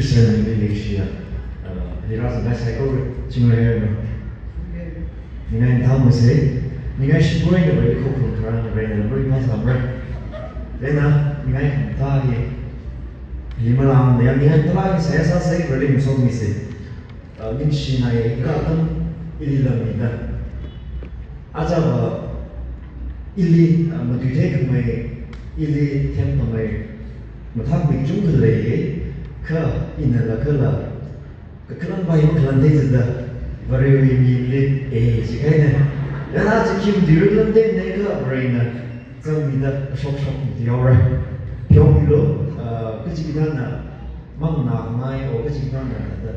Christian Malaysia. Hira sa sai ko chingwe no. Ningai thang mo se. Ningai shiboi na bai ko ko tran na bai na bai ma sa bai. Lena ningai ta ye. Limalang ne ningai tla ki sa sai bai mi so mi se. Min shi na ye ka tan ililam ni da. Aja ba ili ma tu the ko mai ili them to mai ma thak mi chung ko le ka ina la ka la ka kran bai ma kran de da very we mi le si kai ne ya na chi kim dir lan de ne ka brain na zang mi da shop di au ra pyo mi lo ka chi da na mang na mai o ka chi da na da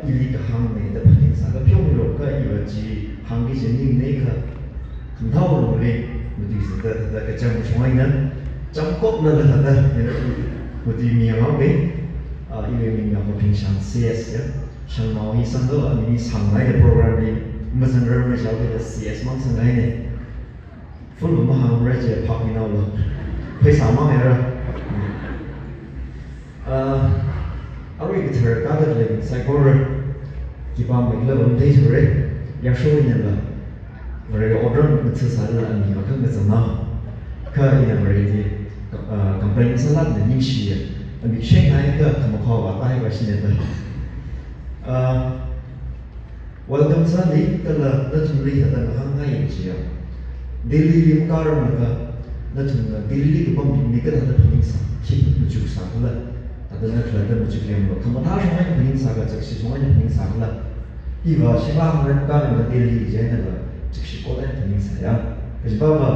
ili ka hang ne da phin sa ka pyo mi lo ka i wa ji hang gi jen ni ne ka kham thau lo le mu di sa da ka chang choi na chang kop na da da mu di mi ma be因为mình có平常 CS 呀，像毛医生都你常来的 program 里，我们人们晓得的 CS 忙上来呢，不如我们行来就跑你那了，非常忙呀了。而一个词儿，刚才那在国人，基本上每个问题出来，要说一年了，我这个 order 个词啥的，你要看个怎么，看一年我这complaint 上来的认识。mình share ngay cái thằng kho và tay và xin được welcome sa li tala na thun li hata na hang ngay chiya Delhi lim kar ma ka na thun Delhi ke bom ni ka hata phing sa khip mu chu sa la ta na thla da mu chu lem lo kham tha shong ai phing sa ka chak si shong ai phing sa la hi wa shi ba ma ka na Delhi je na la chak si ko da phing sa ya ka ba ba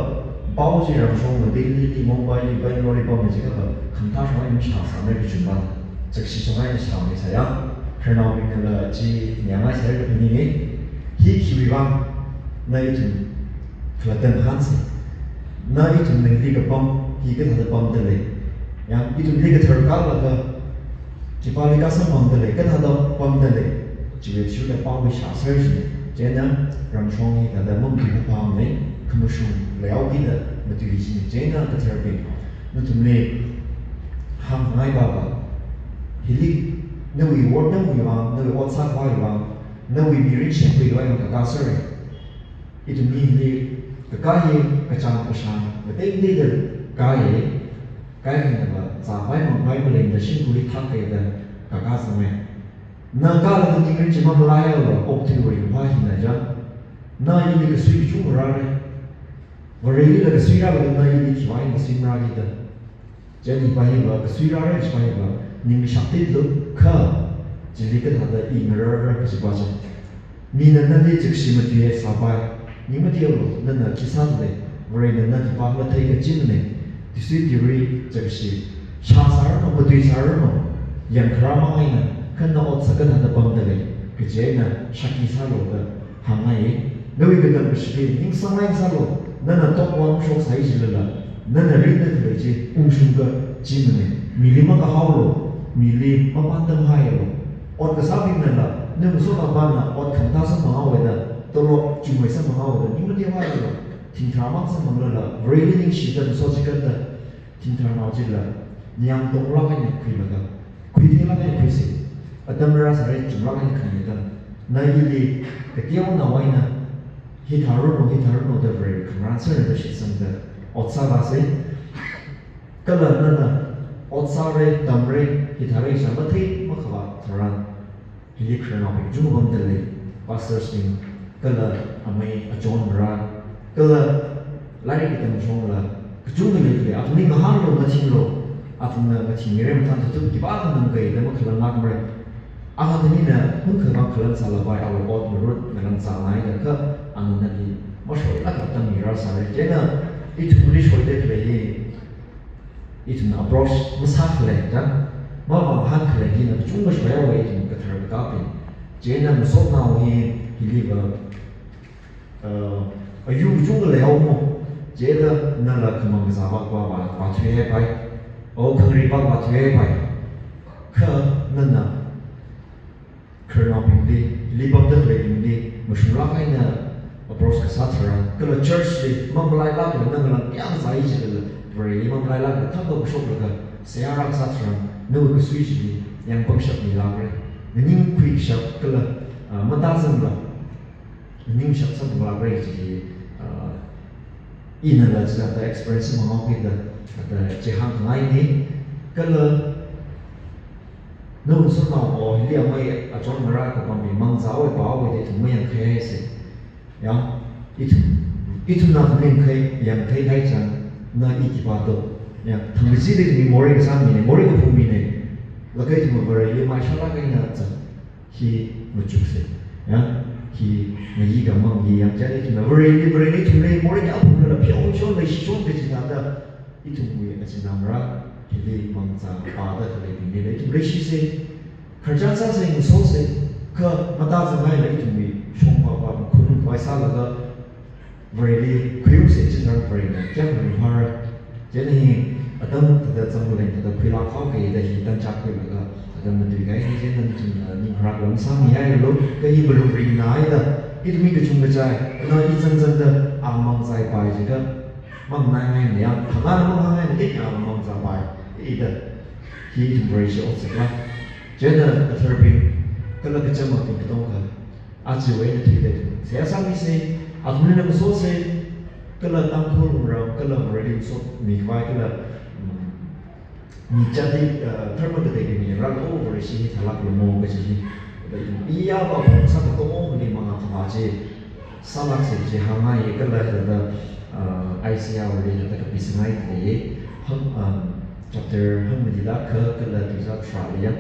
bao nhiêu人说我Delhi里蒙巴里巴里罗里包没这个很大什么影响上面的军吧，这个是什么影响的才呀？是那边那个几两个才个平民，he kiwi bang那一种，除了登汉子，那一种能力个帮，一个他的帮的嘞，呀，一种那个头高了个，就把那个什么的嘞，跟他的帮的嘞，就会出来帮为啥事儿去，这样让双一个的梦里的帮嘞。không sung léo cái đó mà tùy chỉ chế nó cái thời bình nó tụi mình hàng ngày bà hili nếu bị work nếu bị vàng nếu bị WhatsApp vai vàng nếu bị bị reach bị vai cái cá sấu itu mình hili cái gì cái trang cái sang cái tên đi được cái gì là giá phải mà phải mà lên là xin quý thắc cái đó cái cá sấu này nâng cao là cái gì chỉ mà lại là optimal hóa hình này chứ nơi như cái suy chúng ra này và rồi là cái suy ra là nơi như cái vài mà suy ra cái đó cho nên bây giờ cái suy ra đấy bây giờ nhưng sắp tới lúc khờ chỉ là cái thằng đó in ra cái gì quá chứ mình là nơi trực sĩ mà đi sao bài nhưng mà điều nên là cái sao này rồi là nơi thì bao thấy cái chuyện này thì suy theory trực sĩ sao nó mà tùy sao nó yang krama ai nè cái nó ở cái thằng đó bằng đấy cái chuyện là shaki sao rồi hàng ngày nếu cái đó是nhưng sao lại sao rồi nana top one shok sai ji la nana rin da thre ji shung ga ji ne mili ma ka hawlo mili ma pan tam hai lo ot ka sa bin na la ne mu so ka ban na ot kham ta sa ma wa da to lo chu mai sa ma wa da ni ma de wa la tin tra ma sa ma la very ning shi da so ji ka da tin tra ma ji la nyang tong la ka ne khui la ga khui thi la ga khui si adam ra sa re chu la ga khui da na yi li ka tiao na wa na hitaru no da very concern da shi sang da otsa ba se kala na na otsa re tamre hitaru sa ba thi ma khawa tharan hili khana bi ju bom da le pastor sting kala amai ajon ra kala lai ki tam chong la ju ne le a thuni ma han lo na chin lo a thun na ma chin re ma tan tu ki ba kan nam kai da ma khala nak mre a ha ni na hun kha ma khalan sa la bai our god murut na sa nai da ka anh nên đi mất rồi tất cả tâm nghĩ ra sao đấy chứ nào ít thùng đi rồi đấy về ít thùng approach mất sát lại đó mà bằng hàng lại thì nó chúng mới phải vậy thì cái thời cái gì chứ nào một số nào thì đi vào ở dù chúng cái leo mà chứ đó nên là không bằng sao qua thuê phải ở không đi qua thuê phải khờ nên là khờ nào mình đi đi bằng đất về mình đi một số lúc hay là approach cái sát ra cái là church đi mong lại lắm rồi nên là yang sai chỉ là rồi mong lại lắm thắp một số rồi sẽ ra sát rằng nếu cái suy nghĩ yang bốc sập đi làm rồi nhưng quy sập cái là mà ta rằng là nhưng sập sắp làm rồi thì in là chỉ là express mà ngọc kia là chỉ hàng ngày này cái là nếu số nào ở hiện mai ở trong mà ra cái bằng mình mang giáo để bảo vệ thì chúng mình khai sẽ, ya, itu nào mình khai thấy rằng na ít bao nhiêu, ya, thằng cái gì đấy mình mori cái sao mình mori cái phụ mình này, là cái chúng mình về hiện mai sao là cái nào chứ, khi một chút sẽ, ya, khi mình gì cả mang gì yang jadi chúng mình về đây chúng mình mori cái phụ là phiêu phiêu lấy xuống cái gì đó, itu mình cái gì nào ra thì mang giáo bảo vệ cái mình này chúng lấy gì kerja saya yang sosial ke mata zaman lagi tu mi semua apa kunun paisa laga really kriu se cendera beri jangan berhara jadi adam tidak zambulan tidak kriu kau ke ida hitam cakap laga adam menteri gaya ni jangan ni harap orang sami ya lo ke ini belum beri naik dah itu mi kecung kecai na izan dah amang saya pai juga mang nai ni ya tangan mang nai ni kita amang saya pai ida hi beri sosial lah觉得个特别，跟那个这么个东西，只为了推的，谁上一些，同那个说些，跟那当初我们跟那我们说米块跟那，你家的特么个的米，然后我们是他那个么个是，伊呀把红色的多你嘛发些，沙拉是是行啊，也跟那个ICR 我们那个 business 的，chapter 很没得可跟那比较 try 呀。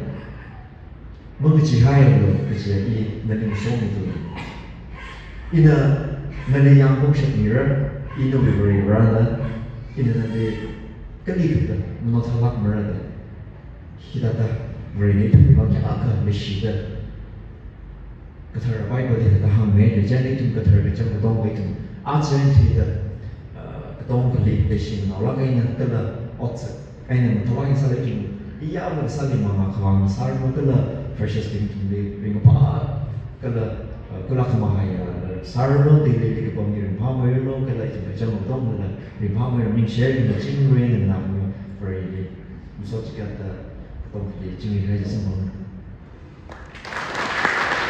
menguji hai lo kerja ini nanti musuh itu ini nanti yang bukan mirror ini beri rana ini nanti kali kita menurut halak merada kita dah beri ini tu kalau akan mesti dah ketar Bible kita dah hamil jadi itu ketar macam ketong itu ajaran kita ketong kali mesti nolak ini kena otak ini menolak yang salah itu iya bersaling mengakuan salah kena precious thing to be ring apart kala kemahaya sarno di ke pemirin pamai no kala itu macam dong na di pamai min share ni ching ring na very so jika ta tong di ching ring semua